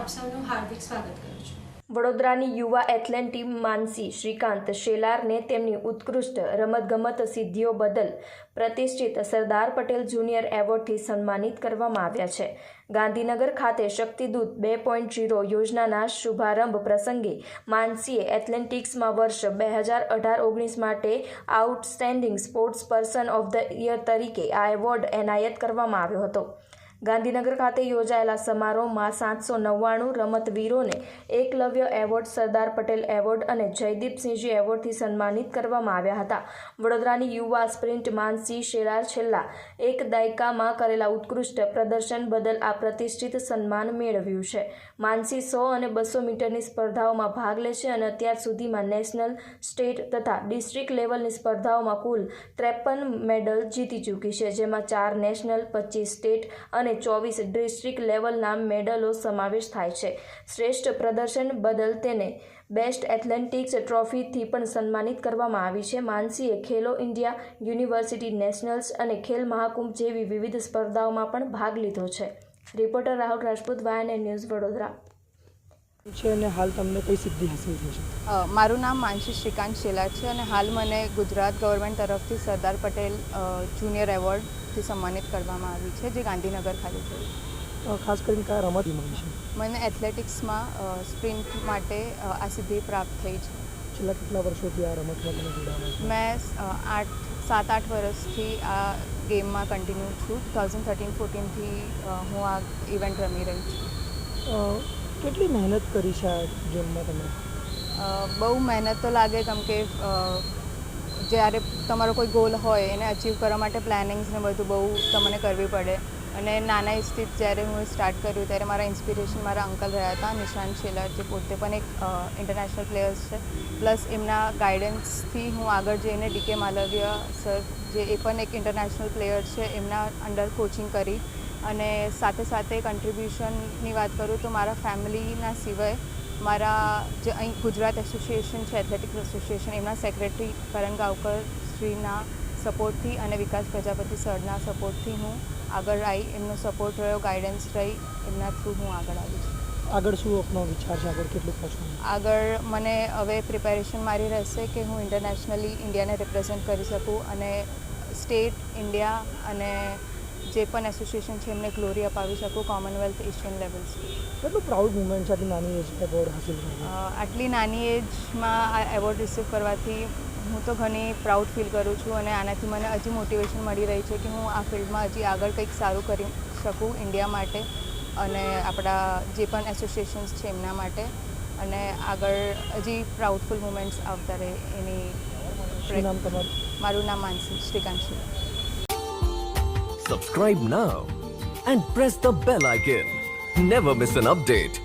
આપ સૌનું હાર્દિક સ્વાગત કરું છું. વડોદરાની યુવા એથ્લેટ ટીમ માનસી શ્રીકાંત શેલારને તેમની ઉત્કૃષ્ટ રમતગમત સિદ્ધિઓ બદલ પ્રતિષ્ઠિત સરદાર પટેલ જુનિયર એવોર્ડથી સન્માનિત કરવામાં આવ્યા છે. ગાંધીનગર ખાતે શક્તિદૂત 2.0 યોજનાના શુભારંભ પ્રસંગે માનસીએ એથ્લેટિક્સમાં વર્ષ 2018-19 માટે outstanding sports person of the year તરીકે આ એવોર્ડ એનાયત કરવામાં આવ્યો હતો. ગાંધીનગર ખાતે યોજાયેલા સમારોહમાં 799 રમતવીરોને એકલવ્ય એવોર્ડ, સરદાર પટેલ એવોર્ડ અને જયદીપસિંહજી એવોર્ડથી સન્માનિત કરવામાં આવ્યા હતા. વડોદરાની યુવા સ્પ્રિન્ટ માનસી શેલાર છેલ્લા એક દાયકામાં કરેલા ઉત્કૃષ્ટ પ્રદર્શન બદલ આ પ્રતિષ્ઠિત સન્માન મેળવ્યું છે. માનસી 100 અને 200 મીટરની સ્પર્ધાઓમાં ભાગ લે છે અને અત્યાર સુધીમાં નેશનલ, સ્ટેટ તથા ડિસ્ટ્રિક્ટ લેવલની સ્પર્ધાઓમાં કુલ 53 મેડલ જીતી ચૂકી છે, જેમાં 4 નેશનલ, 25 સ્ટેટ અને 24 ડિસ્ટ્રિક્ટ લેવલના મેડલો સમાવેશ થાય છે. શ્રેષ્ઠ પ્રદર્શન બદલ તેને બેસ્ટ એથ્લેટિક્સ ટ્રોફીથી પણ સન્માનિત કરવામાં આવી છે. માનસીએ ખેલો ઇન્ડિયા, યુનિવર્સિટી નેશનલ્સ અને ખેલ મહાકુંભ જેવી વિવિધ સ્પર્ધાઓમાં પણ ભાગ લીધો છે. Reporter Rahul Rajput, YNN news, Vadodara. છે અને હાલ તમને કઈ સિદ્ધિ હાંસલ થઈ છે? મારું નામ માનસી શ્રીકાંત શેલાર છે અને હાલ મને ગુજરાત ગવર્મેન્ટ તરફથી સરદાર પટેલ જુનિયર એવોર્ડથી સન્માનિત કરવામાં આવી છે, જે ગાંધીનગર ખાતે થયું. ખાસ કરીને કયા રમત મળી છે? મને એથ્લેટિક્સમાં સ્પ્રિન્ટ માટે આ સિદ્ધિ પ્રાપ્ત થઈ છે. છેલ્લા કેટલા વર્ષોથી આ રમતમાં તમે જોડાયા છો? મેં 7-8 વર્ષથી આ ગેમમાં કન્ટિન્યુ છું. 2013-14થી હું આ ઇવેન્ટ રમી રહી છું. કેટલી મહેનત કરી છે આ ગેમમાં તમે? બહુ મહેનત તો લાગે, કેમ કે જ્યારે તમારો કોઈ ગોલ હોય એને અચીવ કરવા માટે પ્લાનિંગ્સ ને બધું બહુ તમને કરવી પડે. અને નાના સ્થિત જ્યારે હું સ્ટાર્ટ કર્યું ત્યારે મારા ઇન્સ્પિરેશન મારા અંકલ રહ્યા હતા, નિશાંત શેલાર, જે પોતે પણ એક ઇન્ટરનેશનલ પ્લેયર્સ છે. પ્લસ એમના ગાઈડન્સથી હું આગળ જઈને ડીકે માલવ્ય સર, જે એ પણ એક ઇન્ટરનેશનલ પ્લેયર છે, એમના અંડર કોચિંગ કરી. અને સાથે સાથે કન્ટ્રીબ્યુશનની વાત કરું તો મારા ફેમિલીના સિવાય મારા જે અહીં ગુજરાત એસોસિએશન છે, એથ્લેટિક્સ એસોસિએશન, એમના સેક્રેટરી કરણ ગાવકર શ્રીના સપોર્ટથી અને વિકાસ પ્રજાપતિ સરના સપોર્ટથી હું આગળ આવી. એમનો સપોર્ટ રહ્યો, ગાઈડન્સ રહી, એમના થ્રુ હું આગળ આવી છું. આગળ શું આપનો વિચાર છે? આગળ કેટલું કરશું? આગળ મને હવે પ્રિપેરેશન મારી રહેશે કે હું ઇન્ટરનેશનલી ઇન્ડિયાને રિપ્રેઝેન્ટ કરી શકું અને સ્ટેટ, ઇન્ડિયા અને જે પણ એસોસિએશન છે એમને ગ્લોરી અપાવી શકું, કોમનવેલ્થ, એશિયન લેવલ્સ. કેટલું પ્રાઉડ મુમેન્ટ છે આટલી નાની એજ એવોર્ડ હાંસલ કરવાનો? આટલી નાની એજમાં આ એવોર્ડ રિસીવ કરવાથી હું તો ઘણી પ્રાઉડ ફીલ કરું છું અને આનાથી મને હજી મોટિવેશન મળી રહી છે કે હું આ ફિલ્ડમાં હજી આગળ કંઈક સારું કરી શકું ઇન્ડિયા માટે અને આપણા જે પણ એસોસિએશન્સ છે એમના માટે, અને આગળ હજી પ્રાઉડફુલ મુમેન્ટ્સ આવતા રહે એની. શું નામ તમારું? મારું નામ માનસી શ્રીકાંત છે. Subscribe now and press the bell icon. Never miss an update.